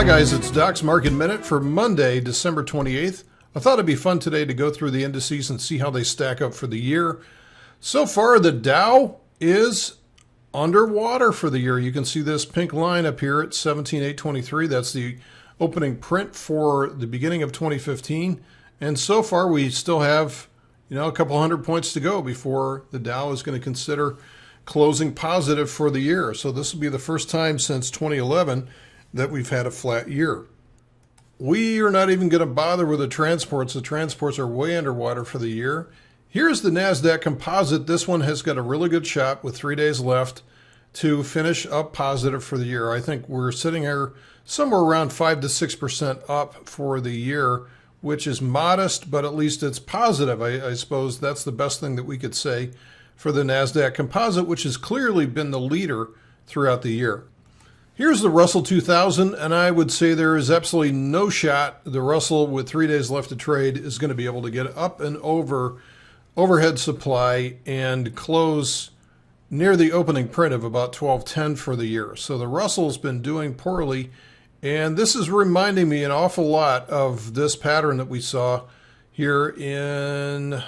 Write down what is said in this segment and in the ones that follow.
Hi guys, it's Doc's Market Minute for Monday, December 28th. I thought it'd be fun today to go through the indices and see how they stack up for the year. So far, the Dow is underwater for the year. You can see this pink line up here at 17,823. That's the opening print for the beginning of 2015. And so far, we still have, a couple hundred points to go before the Dow is going to consider closing positive for the year. So this will be the first time since 2011 that we've had a flat year. We are not even going to bother with the transports. The transports are way underwater for the year. Here's the NASDAQ composite. This one has got a really good shot with 3 days left to finish up positive for the year. I think we're sitting here somewhere around 5 to 6% up for the year, which is modest, but at least it's positive. I suppose that's the best thing that we could say for the NASDAQ composite, which has clearly been the leader throughout the year. Here's the Russell 2000, and I would say there is absolutely no shot the Russell, with 3 days left to trade, is going to be able to get up and over overhead supply and close near the opening print of about 1210 for the year. So the Russell's been doing poorly, and this is reminding me an awful lot of this pattern that we saw here in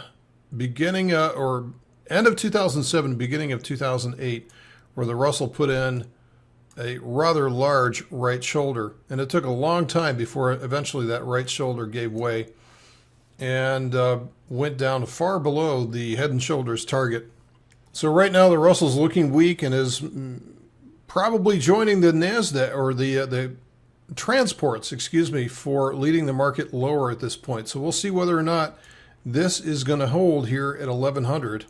beginning or end of 2007, beginning of 2008, where the Russell put in a rather large right shoulder, and it took a long time before eventually that right shoulder gave way and went down far below the Head and Shoulders target. So right now the Russell's looking weak and is probably joining the NASDAQ or the transports, for leading the market lower at this point. So we'll see whether or not this is going to hold here at 1100.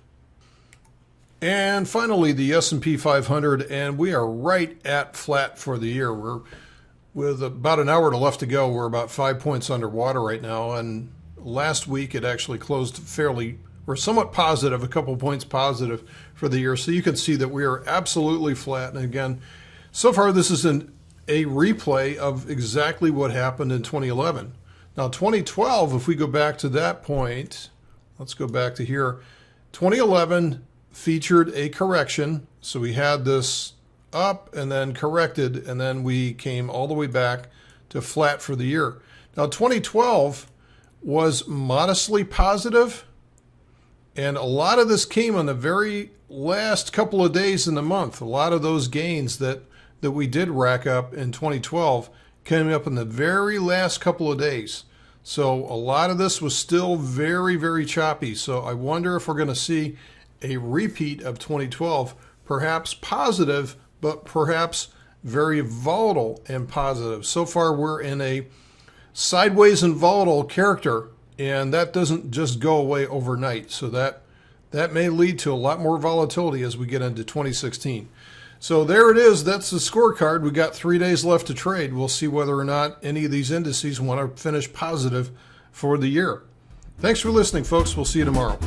And finally, the S&P 500, and we are right at flat for the year. We're with about an hour left to go. We're about 5 points underwater right now, and last week it actually closed somewhat positive, a couple points positive for the year. So you can see that we are absolutely flat. And again, so far this is a replay of exactly what happened in 2011. Now 2012, if we go back to that point, let's go back to here. 2011 featured a correction. So we had this up and then corrected, and then we came all the way back to flat for the year. Now 2012 was modestly positive, and a lot of this came on the very last couple of days in the month. A lot of those gains that we did rack up in 2012 came up in the very last couple of days. So a lot of this was still very, very choppy. So I wonder if we're going to see a repeat of 2012, perhaps positive, but perhaps very volatile and positive. So far, we're in a sideways and volatile character, and that doesn't just go away overnight. So that may lead to a lot more volatility as we get into 2016. So there it is. That's the scorecard. We got 3 days left to trade. We'll see whether or not any of these indices want to finish positive for the year. Thanks for listening, folks. We'll see you tomorrow.